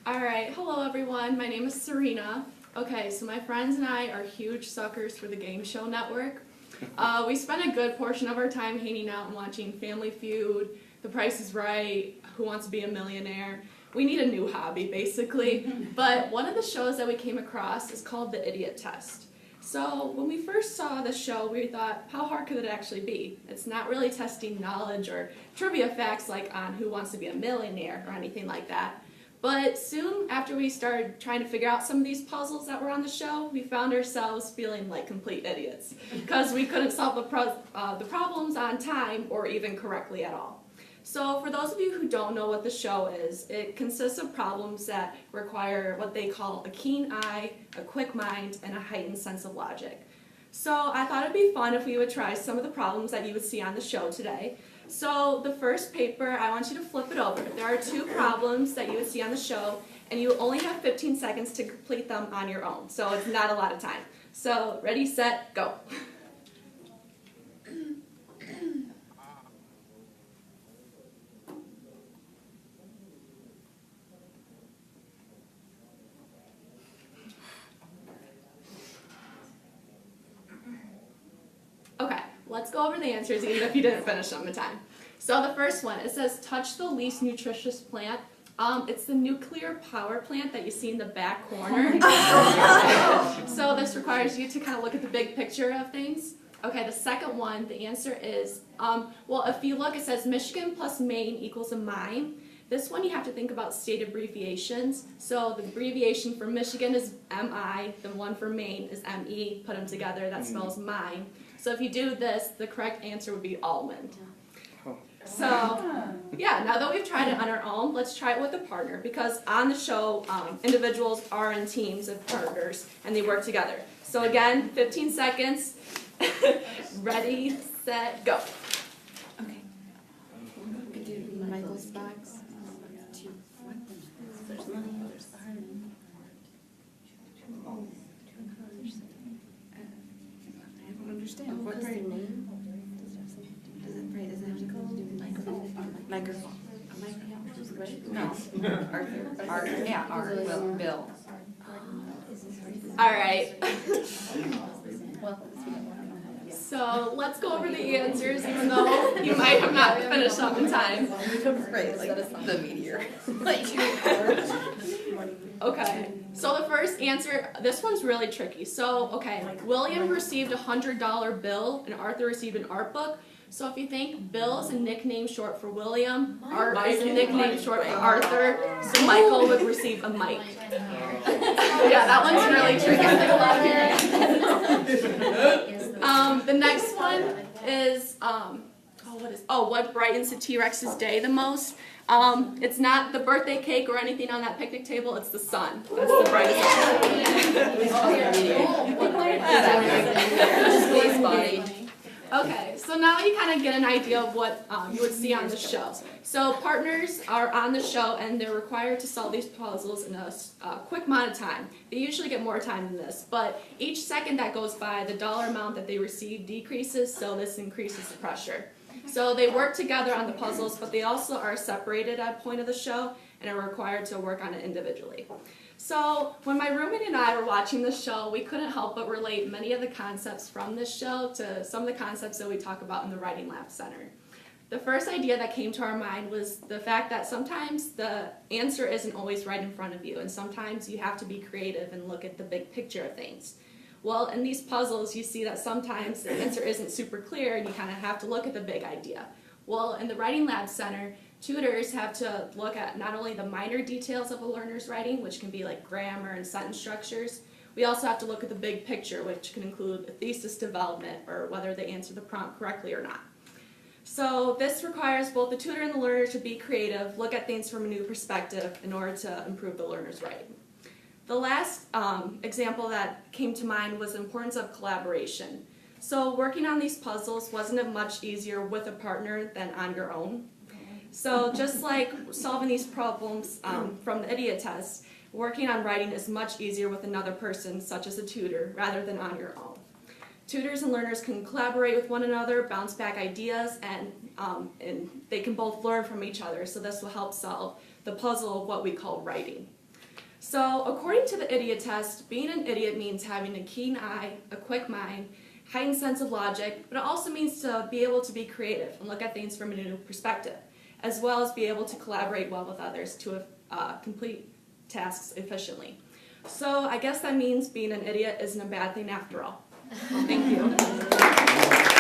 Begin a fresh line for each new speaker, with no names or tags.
Alright, hello everyone, my name is Serena. Okay, so my friends and I are huge suckers for the Game Show Network. We spend a good portion of our time hanging out and watching Family Feud, The Price is Right, Who Wants to Be a Millionaire. We need a new hobby, basically. But one of the shows that we came across is called The Idiot Test. So when we first saw the show, we thought, how hard could it actually be? It's not really testing knowledge or trivia facts like on Who Wants to Be a Millionaire or anything like that. But soon after we started trying to figure out some of these puzzles that were on the show, we found ourselves feeling like complete idiots because we couldn't solve the problems on time or even correctly at all. So for those of you who don't know what the show is, it consists of problems that require what they call a keen eye, a quick mind, and a heightened sense of logic. So I thought it'd be fun if we would try some of the problems that you would see on the show today. So the first paper, I want you to flip it over. There are two problems that you would see on the show, and you only have 15 seconds to complete them on your own. So it's not a lot of time. So ready, set, go. Okay, let's go over the answers even if you didn't finish them in time. So the first one, it says touch the least nutritious plant. It's the nuclear power plant that you see in the back corner. So this requires you to kind of look at the big picture of things. Okay, the second one, the answer is, well, if you look, it says Michigan plus Maine equals a mime. This one you have to think about state abbreviations. So the abbreviation for Michigan is MI, the one for Maine is ME. Put them together, that spells mime. So if you do this, the correct answer would be almond. So, yeah, now that we've tried it on our own, let's try it with a partner, because on the show, individuals are in teams of partners, and they work together. So again, 15 seconds, ready, set, go.
Okay. We could do Michael's box. There's money, there's iron. I don't understand. What's their name? Does it have to do with microphone? Microphone. A microphone? No. Arthur. Yeah, Arthur. Bill.
All right. So let's go over the answers, even though you might have not finished up in time.
Right, like the meteor.
Okay, so the first answer, this one's really tricky. So, okay, William received a $100 bill and Arthur received an art book. So if you think Bill is a nickname short for William, Art is a nickname short for Arthur, so Michael would receive a mic. Yeah, that one's really tricky. The next one is, what brightens the T-Rex's day the most? It's not the birthday cake or anything on that picnic table, it's the sun. That's the brightest. Okay, so now you kind of get an idea of what you would see on the show. So partners are on the show and they're required to solve these puzzles in a quick amount of time. They usually get more time than this, but each second that goes by, the dollar amount that they receive decreases, so this increases the pressure. So they work together on the puzzles, but they also are separated at a point of the show and are required to work on it individually. So when my roommate and I were watching this show, we couldn't help but relate many of the concepts from this show to some of the concepts that we talk about in the Writing Lab Center. The first idea that came to our mind was the fact that sometimes the answer isn't always right in front of you, and sometimes you have to be creative and look at the big picture of things. Well, in these puzzles, you see that sometimes the answer isn't super clear and you kind of have to look at the big idea. Well, in the Writing Lab Center, tutors have to look at not only the minor details of a learner's writing, which can be like grammar and sentence structures, we also have to look at the big picture, which can include a thesis development or whether they answer the prompt correctly or not. So this requires both the tutor and the learner to be creative, look at things from a new perspective in order to improve the learner's writing. The last example that came to mind was the importance of collaboration. So working on these puzzles wasn't much easier with a partner than on your own. So just like solving these problems from the idiot test, working on writing is much easier with another person, such as a tutor, rather than on your own. Tutors and learners can collaborate with one another, bounce back ideas, and they can both learn from each other. So this will help solve the puzzle of what we call writing. So according to the idiot test, being an idiot means having a keen eye, a quick mind, heightened sense of logic, but it also means to be able to be creative and look at things from a new perspective, as well as be able to collaborate well with others to complete tasks efficiently. So I guess that means being an idiot isn't a bad thing after all. Thank you.